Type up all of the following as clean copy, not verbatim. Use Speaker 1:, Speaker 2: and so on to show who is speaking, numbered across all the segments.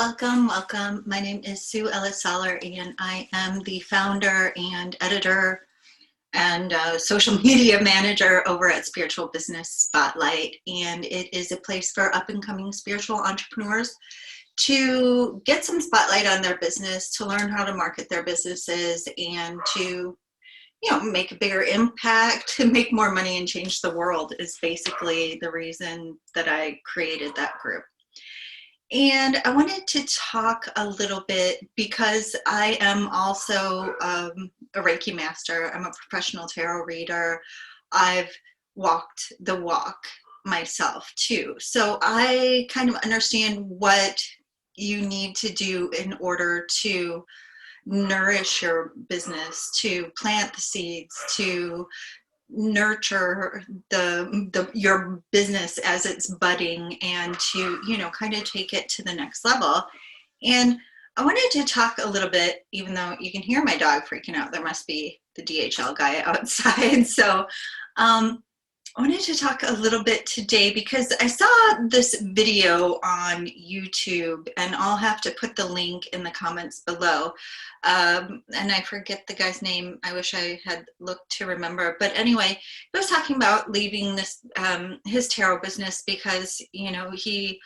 Speaker 1: welcome, welcome. My name is Sue Ellis-Saller, and I am the founder and editor and social media manager over at Spiritual Business Spotlight. And it is a place for up-and-coming spiritual entrepreneurs to get some spotlight on their business, to learn how to market their businesses, and to make a bigger impact, to make more money and change the world is basically the reason that I created that group. And I wanted to talk a little bit because I am also a Reiki master. I'm a professional tarot reader. I've walked the walk myself too. So I kind of understand what you need to do in order to nourish your business, to plant the seeds, to nurture your business as it's budding, and to kind of take it to the next level. And I wanted to talk a little bit, even though you can hear my dog freaking out, there must be the DHL guy outside. So I wanted to talk a little bit today because I saw this video on YouTube, and I'll have to put the link in the comments below. And I forget the guy's name. I wish I had looked to remember. But anyway, he was talking about leaving this his tarot business because he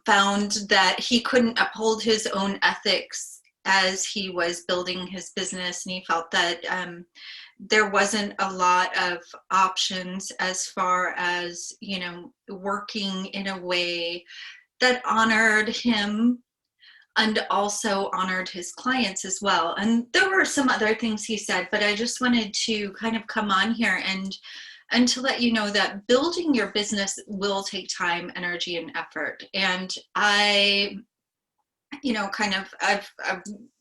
Speaker 1: found that he couldn't uphold his own ethics as he was building his business, and he felt that there wasn't a lot of options as far as working in a way that honored him and also honored his clients as well. And there were some other things he said, but I just wanted to kind of come on here and to let you know that building your business will take time, energy, and effort. And I've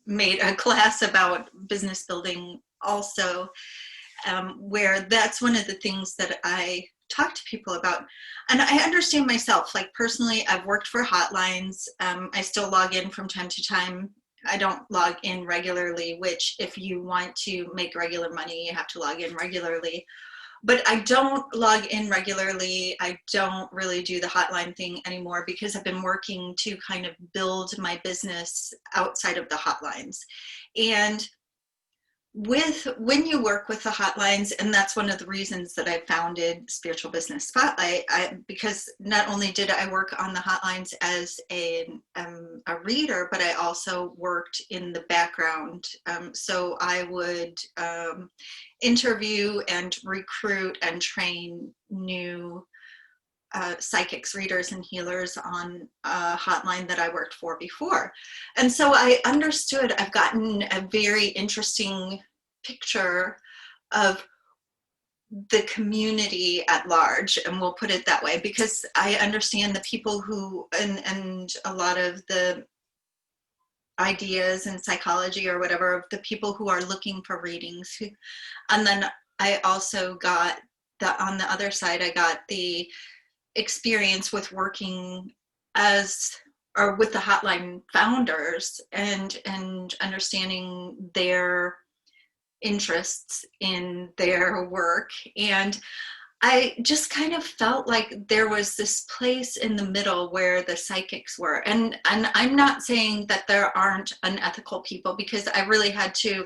Speaker 1: made a class about business building also, where that's one of the things that I talk to people about. And I understand myself, like personally, I've worked for Hotlines. I still log in from time to time. I don't log in regularly, which if you want to make regular money, you have to log in regularly. But I don't log in regularly. I don't really do the hotline thing anymore because I've been working to kind of build my business outside of the hotlines. And when you work with the hotlines, and that's one of the reasons that I founded Spiritual Business Spotlight, because not only did I work on the hotlines as a reader, but I also worked in the background. So I would interview and recruit and train new psychics, readers, and healers on a hotline that I worked for before. And so I understood, I've gotten a very interesting picture of the community at large, and we'll put it that way, because I understand the people who, and a lot of the ideas and psychology or whatever of the people who are looking for readings. And then I also got on the other side, I got the experience with working with the hotline founders and understanding their interests in their work. And I just kind of felt like there was this place in the middle where the psychics were. And I'm not saying that there aren't unethical people, because I really had to,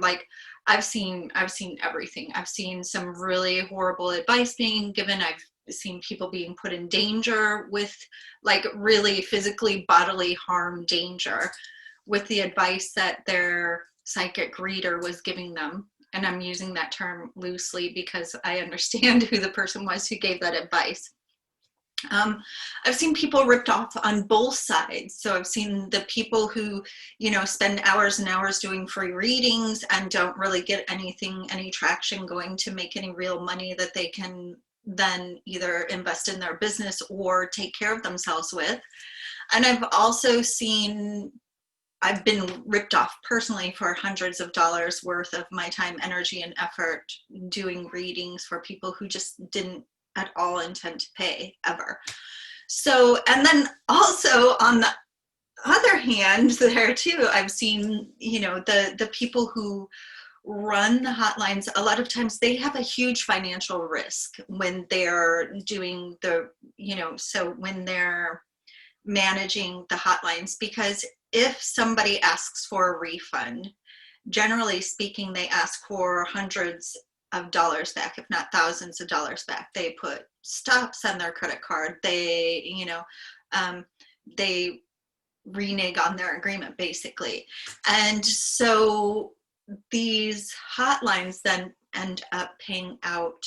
Speaker 1: I've seen everything. I've seen some really horrible advice being given. I've seen people being put in danger with really physically bodily harm danger with the advice that their psychic reader was giving them. And I'm using that term loosely because I understand who the person was who gave that advice. I've seen people ripped off on both sides. So I've seen the people who, spend hours and hours doing free readings and don't really get any traction going to make any real money that they can then either invest in their business or take care of themselves with. And I've also seen, I've been ripped off personally for hundreds of dollars worth of my time, energy, and effort doing readings for people who just didn't at all intend to pay ever. So, and then also on the other hand there too, I've seen, the people who run the hotlines, a lot of times they have a huge financial risk when they're doing the, so when they're managing the hotlines, because if somebody asks for a refund, generally speaking, they ask for hundreds of dollars back, if not thousands of dollars back. They put stops on their credit card. They, they renege on their agreement, basically. And so these hotlines then end up paying out,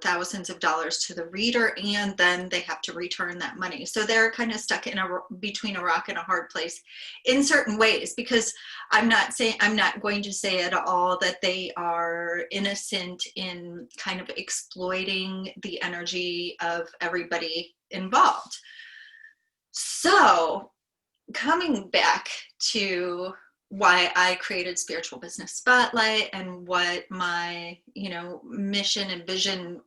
Speaker 1: thousands of dollars to the reader, and then they have to return that money. So they're kind of stuck in between a rock and a hard place in certain ways, because I'm not going to say at all that they are innocent in kind of exploiting the energy of everybody involved. So coming back to why I created Spiritual Business Spotlight and what my, mission and vision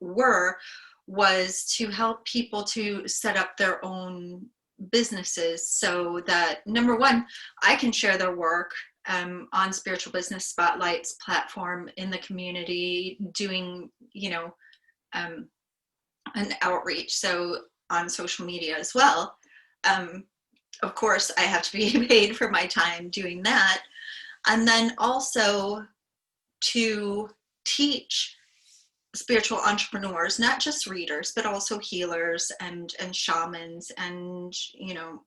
Speaker 1: was to help people to set up their own businesses, so that, number one, I can share their work on Spiritual Business Spotlight's platform in the community, doing, an outreach, so on social media as well. Of course, I have to be paid for my time doing that. And then also to teach spiritual entrepreneurs, not just readers, but also healers and shamans and,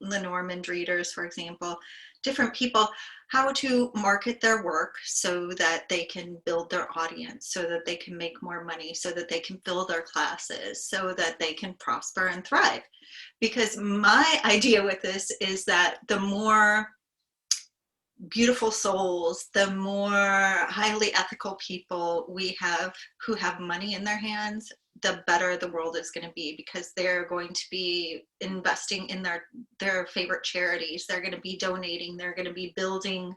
Speaker 1: Lenormand readers, for example, different people, how to market their work so that they can build their audience, so that they can make more money, so that they can fill their classes, so that they can prosper and thrive. Because my idea with this is that the more beautiful souls, the more highly ethical people we have who have money in their hands, the better the world is going to be, because they're going to be investing in their favorite charities. They're going to be donating. They're going to be building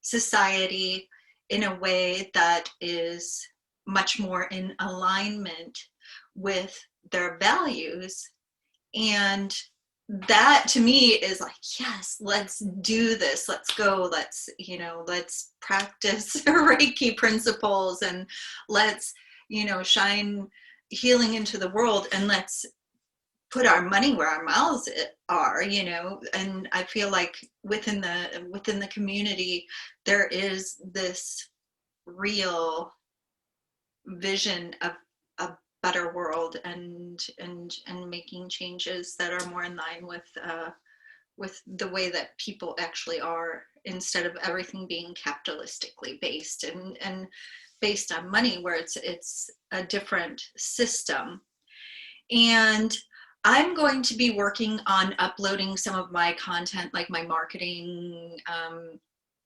Speaker 1: society in a way that is much more in alignment with their values. And that to me is like, yes, let's do this. Let's go. Let's practice Reiki principles, and let's, shine healing into the world, and let's put our money where our mouths are, and I feel like within the community, there is this real vision of a better world, and making changes that are more in line with the way that people actually are, instead of everything being capitalistically based and based on money, where it's a different system. And I'm going to be working on uploading some of my content, like my marketing,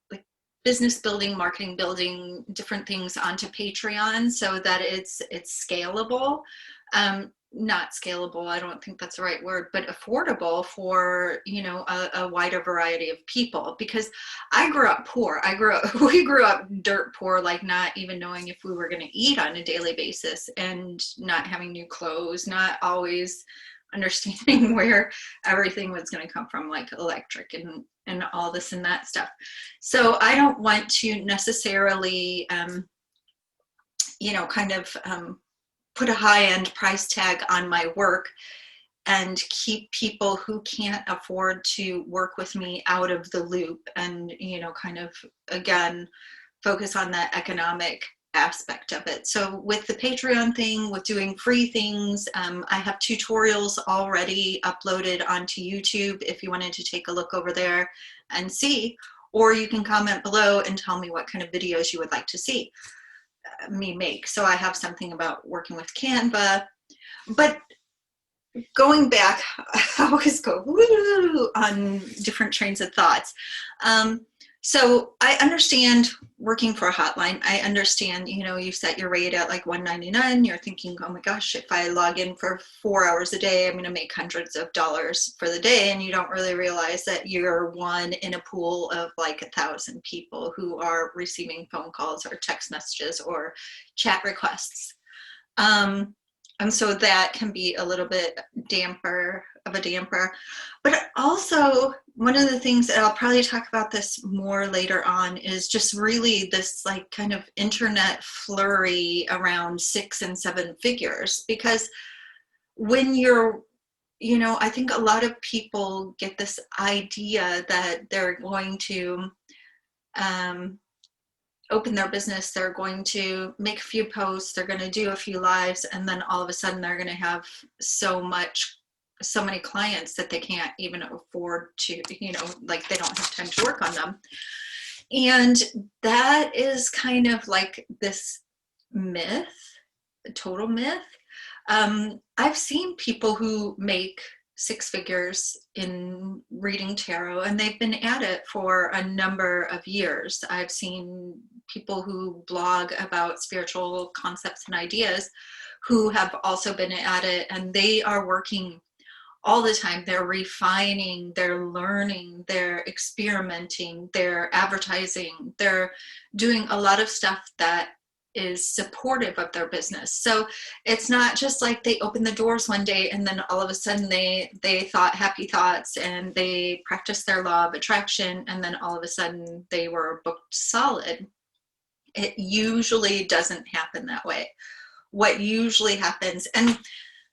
Speaker 1: like business building, marketing building, different things, onto Patreon, so that it's scalable. Not scalable, I don't think that's the right word, but affordable for, a wider variety of people. Because I grew up poor. We grew up dirt poor, like not even knowing if we were going to eat on a daily basis, and not having new clothes, not always understanding where everything was going to come from, like electric and all this and that stuff. So I don't want to necessarily, put a high-end price tag on my work and keep people who can't afford to work with me out of the loop, and, again, focus on that economic aspect of it. So with the Patreon thing, with doing free things, I have tutorials already uploaded onto YouTube if you wanted to take a look over there and see, or you can comment below and tell me what kind of videos you would like to see me make. So I have something about working with Canva. But going back, I always go on different trains of thoughts. So I understand working for a hotline. I understand, you set your rate at like $1.99. You're thinking, oh my gosh, if I log in for 4 hours a day, I'm going to make hundreds of dollars for the day. And you don't really realize that you're one in a pool of like 1,000 people who are receiving phone calls or text messages or chat requests. And so that can be a little bit damper. But also, one of the things that I'll probably talk about this more later on is just really this like kind of internet flurry around 6 and 7 figures. Because when you're you know, I think a lot of people get this idea that they're going to open their business, they're going to make a few posts, they're going to do a few lives, and then all of a sudden they're going to have so many clients that they can't even afford to, you know, like they don't have time to work on them. And that is kind of like this myth, a total myth. I've seen people who make 6 figures in reading tarot, and they've been at it for a number of years. I've seen people who blog about spiritual concepts and ideas who have also been at it, and they are working all the time. They're refining, they're learning, they're experimenting, they're advertising, they're doing a lot of stuff that is supportive of their business. So it's not just like they open the doors one day and then all of a sudden they thought happy thoughts and they practiced their law of attraction and then all of a sudden they were booked solid. It usually doesn't happen that way. What usually happens,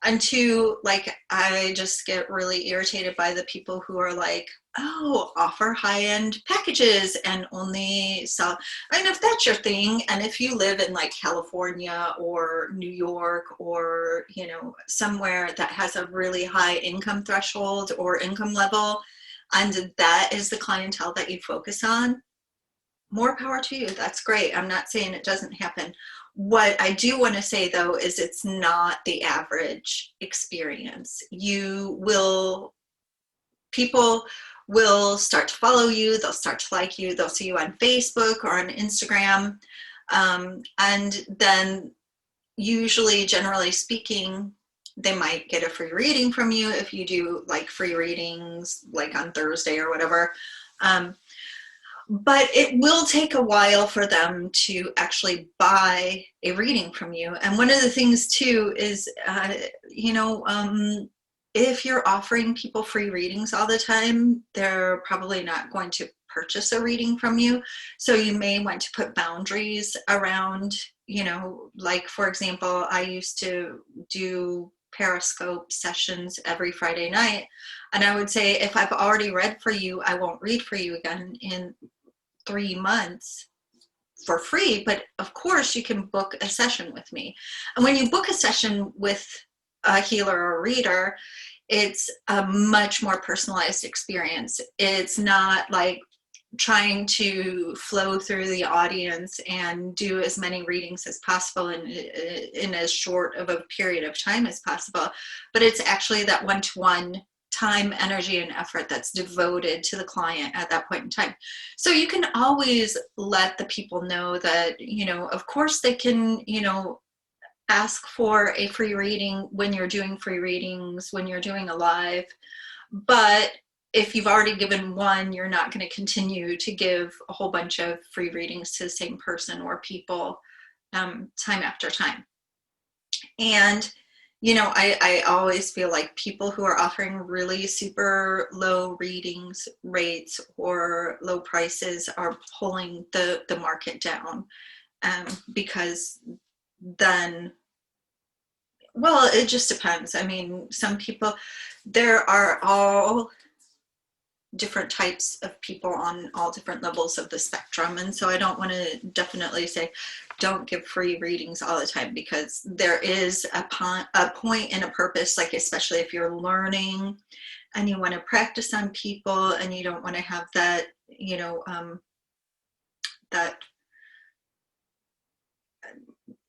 Speaker 1: and two, like, I just get really irritated by the people who are like, oh, offer high-end packages and only sell. I mean, if that's your thing, and if you live in like California or New York or, you know, somewhere that has a really high income threshold or income level, and that is the clientele that you focus on, more power to you. That's great. I'm not saying it doesn't happen. What I do want to say though is it's not the average experience. People will start to follow you, they'll start to like you, they'll see you on Facebook or on Instagram, and then usually, generally speaking, they might get a free reading from you if you do like free readings like on Thursday or whatever. But it will take a while for them to actually buy a reading from you. And one of the things too is, if you're offering people free readings all the time, they're probably not going to purchase a reading from you. So you may want to put boundaries around, you know, like for example, I used to do Periscope sessions every Friday night. And I would say, if I've already read for you, I won't read for you again in 3 months for free. But of course you can book a session with me. And when you book a session with a healer or a reader, it's a much more personalized experience. It's not like trying to flow through the audience and do as many readings as possible in as short of a period of time as possible, but it's actually that one-to-one time, energy, and effort that's devoted to the client at that point in time. So you can always let the people know that, you know, of course they can, you know, ask for a free reading when you're doing free readings, when you're doing a live. But if you've already given one, you're not going to continue to give a whole bunch of free readings to the same person or people time after time. And you know, I always feel like people who are offering really super low readings rates or low prices are pulling the market down, because then, well, it just depends. I mean, some people, there are all different types of people on all different levels of the spectrum. And so I don't want to definitely say don't give free readings all the time, because there is a point and a purpose, like especially if you're learning and you want to practice on people and you don't want to have that, you know, that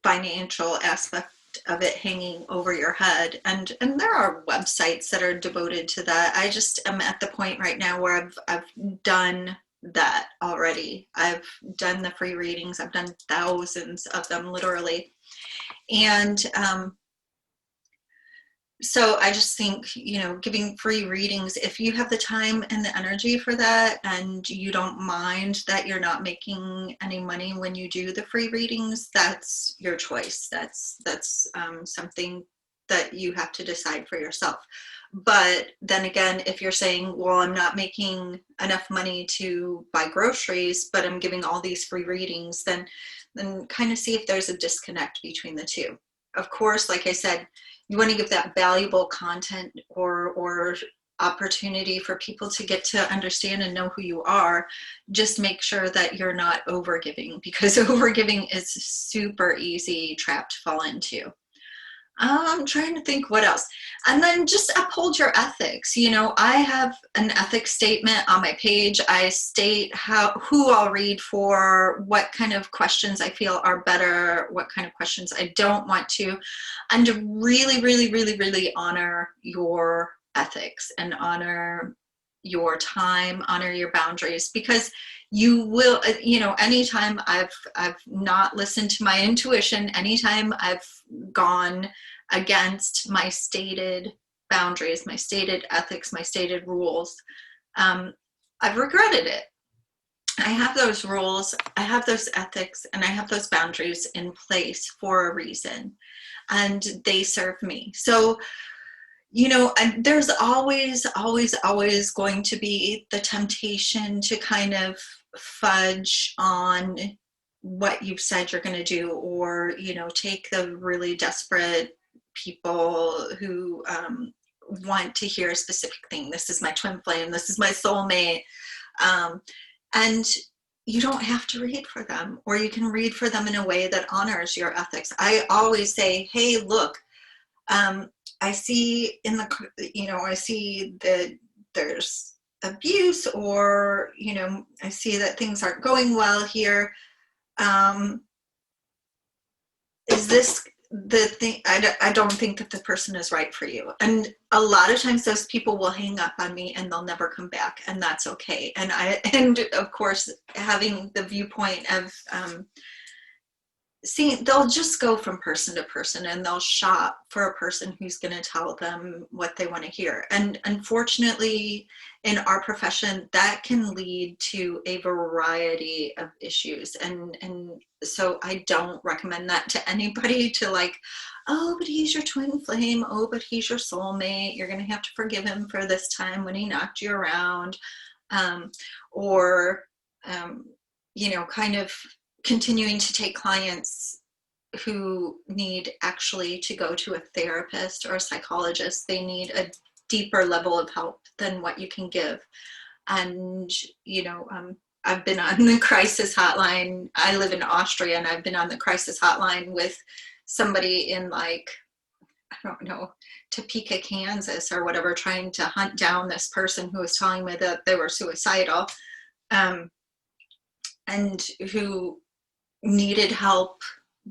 Speaker 1: financial aspect of it hanging over your head. And there are websites that are devoted to that. I just am at the point right now where I've done that already. I've done the free readings. I've done thousands of them, literally. And so I just think, you know, giving free readings, if you have the time and the energy for that, and you don't mind that you're not making any money when you do the free readings, that's your choice. That's something that you have to decide for yourself. But then again, if you're saying, well, I'm not making enough money to buy groceries, but I'm giving all these free readings, then kind of see if there's a disconnect between the two. of course, like I said, you want to give that valuable content or opportunity for people to get to understand and know who you are. Just make sure that you're not overgiving, because overgiving is a super easy trap to fall into. I'm trying to think what else. And then just uphold your ethics. You know, I have an ethics statement on my page. I state who I'll read for, what kind of questions I feel are better, what kind of questions I don't want to, and to really, really, really, really honor your ethics and honor your time, honor your boundaries, because you will, you know, anytime I've not listened to my intuition, anytime I've gone against my stated boundaries, my stated ethics, my stated rules, I've regretted it. I have those rules, I have those ethics, and I have those boundaries in place for a reason, and they serve me. So, you know, and there's always, always, always going to be the temptation to kind of fudge on what you've said you're going to do, or, you know, take the really desperate people who want to hear a specific thing. This is my twin flame. This is my soulmate. And you don't have to read for them, or you can read for them in a way that honors your ethics. I always say, hey, look, I see in the, you know, I see that there's abuse, or, you know, I see that things aren't going well here. Is this the thing? I don't think that the person is right for you. And a lot of times those people will hang up on me and they'll never come back, and that's okay. And of course, having the viewpoint of, see, they'll just go from person to person, and they'll shop for a person who's going to tell them what they want to hear. And unfortunately, in our profession, that can lead to a variety of issues. And so I don't recommend that to anybody, to like, oh, but he's your twin flame. Oh, but he's your soulmate. You're going to have to forgive him for this time when he knocked you around. Or, you know, kind of continuing to take clients who need actually to go to a therapist or a psychologist. They need a deeper level of help than what you can give. And, you know, I've been on the crisis hotline. I live in Austria, and I've been on the crisis hotline with somebody in, like, I don't know, Topeka, Kansas or whatever, trying to hunt down this person who was telling me that they were suicidal, and who needed help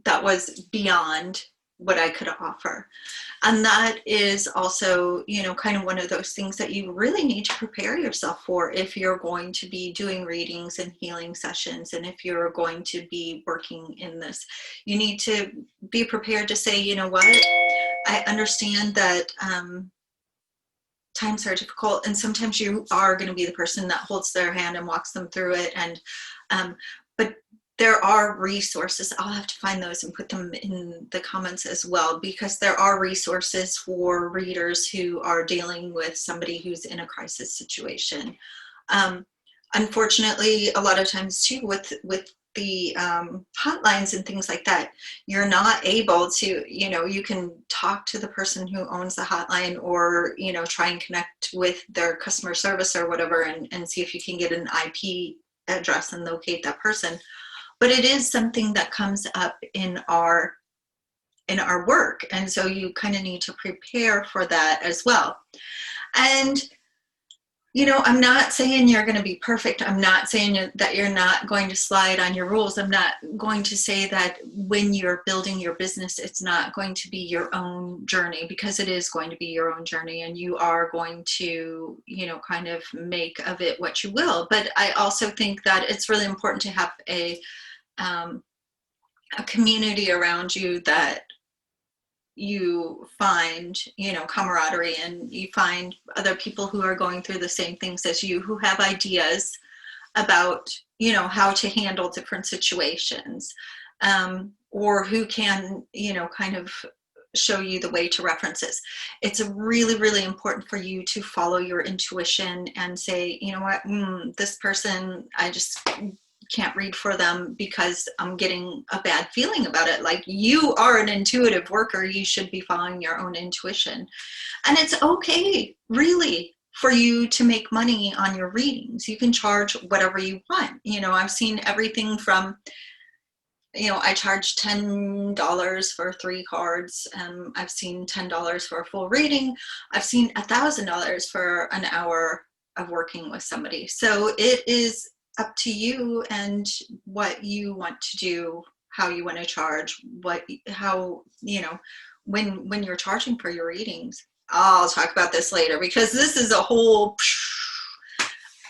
Speaker 1: that was beyond what I could offer. And that is also, you know, kind of one of those things that you really need to prepare yourself for if you're going to be doing readings and healing sessions, and if you're going to be working in this. You need to be prepared to say, you know what, I understand that times are difficult, and sometimes you are going to be the person that holds their hand and walks them through it. And but there are resources. I'll have to find those and put them in the comments as well, because there are resources for readers who are dealing with somebody who's in a crisis situation. Unfortunately, a lot of times too, with the hotlines and things like that, you're not able to, you know, you can talk to the person who owns the hotline, or, you know, try and connect with their customer service or whatever, and see if you can get an IP address and locate that person. But it is something that comes up in our work, and so you kind of need to prepare for that as well. And, you know, I'm not saying you're going to be perfect. I'm not saying that you're not going to slide on your rules. I'm not going to say that when you're building your business, it's not going to be your own journey, because it is going to be your own journey, and you are going to, you know, kind of make of it what you will. But I also think that it's really important to have a community around you that you find, you know, camaraderie, and you find other people who are going through the same things as you, who have ideas about, you know, how to handle different situations, or who can, you know, kind of show you the way to references. It's really, really important for you to follow your intuition and say, you know what, this person, can't read for them because I'm getting a bad feeling about it. Like, you are an intuitive worker. You should be following your own intuition. And it's okay, really, for you to make money on your readings. You can charge whatever you want. You know, I've seen everything from, you know, I charge $10 for 3 cards. I've seen $10 for a full reading. I've seen $1,000 for an hour of working with somebody. So it is up to you and what you want to do, how you want to charge, how, you know, when you're charging for your readings. I'll talk about this later because this is a whole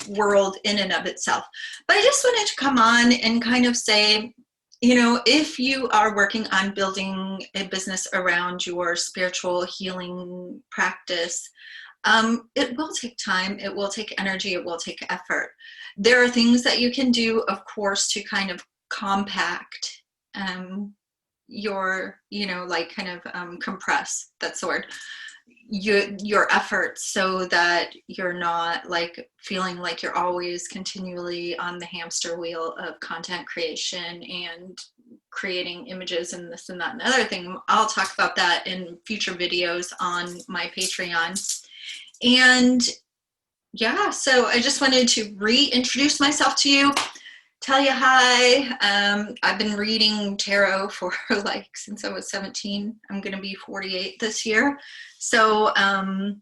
Speaker 1: world in and of itself. But I just wanted to come on and kind of say, you know, if you are working on building a business around your spiritual healing practice, it will take time, it will take energy, it will take effort. There are things that you can do, of course, to kind of compact your, you know, like kind of compress, that's the word, your efforts, so that you're not like feeling like you're always continually on the hamster wheel of content creation and creating images and this and that and the other thing. I'll talk about that in future videos on my Patreon. And yeah, so I just wanted to reintroduce myself to you, tell you hi. I've been reading tarot for like since I was 17. I'm going to be 48 this year. So, and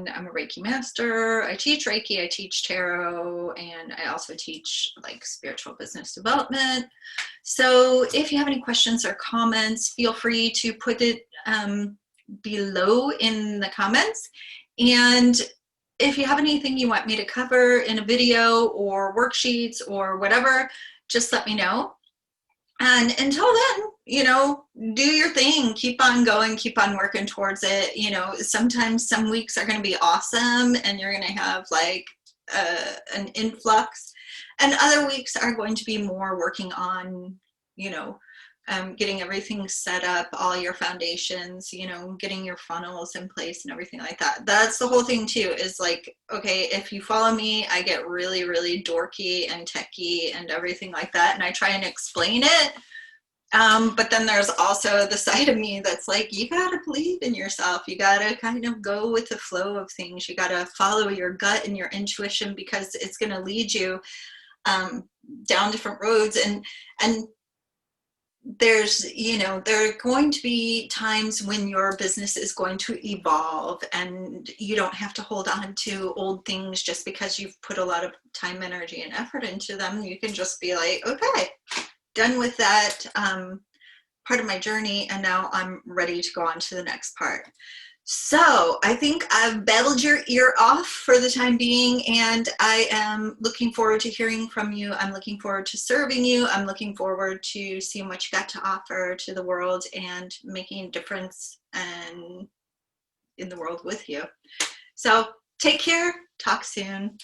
Speaker 1: I'm a Reiki master. I teach Reiki, I teach tarot, and I also teach like spiritual business development. So if you have any questions or comments, feel free to put it below in the comments. And if you have anything you want me to cover in a video or worksheets or whatever, just let me know. And until then, you know, do your thing, keep on going, keep on working towards it. You know, sometimes some weeks are going to be awesome and you're going to have like an influx, and other weeks are going to be more working on, you know, getting everything set up, all your foundations, you know, getting your funnels in place and everything like that. That's the whole thing too, is like, okay, if you follow me, I get really, really dorky and techie and everything like that. And I try and explain it. But then there's also the side of me that's like, you got to believe in yourself. You got to kind of go with the flow of things. You got to follow your gut and your intuition, because it's going to lead you down different roads. And there's, you know, there are going to be times when your business is going to evolve, and you don't have to hold on to old things just because you've put a lot of time, energy, and effort into them. You can just be like, okay, done with that part of my journey, and now I'm ready to go on to the next part. So I think I've babbled your ear off for the time being, and I am looking forward to hearing from you. I'm looking forward to serving you. I'm looking forward to seeing what you got to offer to the world and making a difference in the world with you. So take care. Talk soon.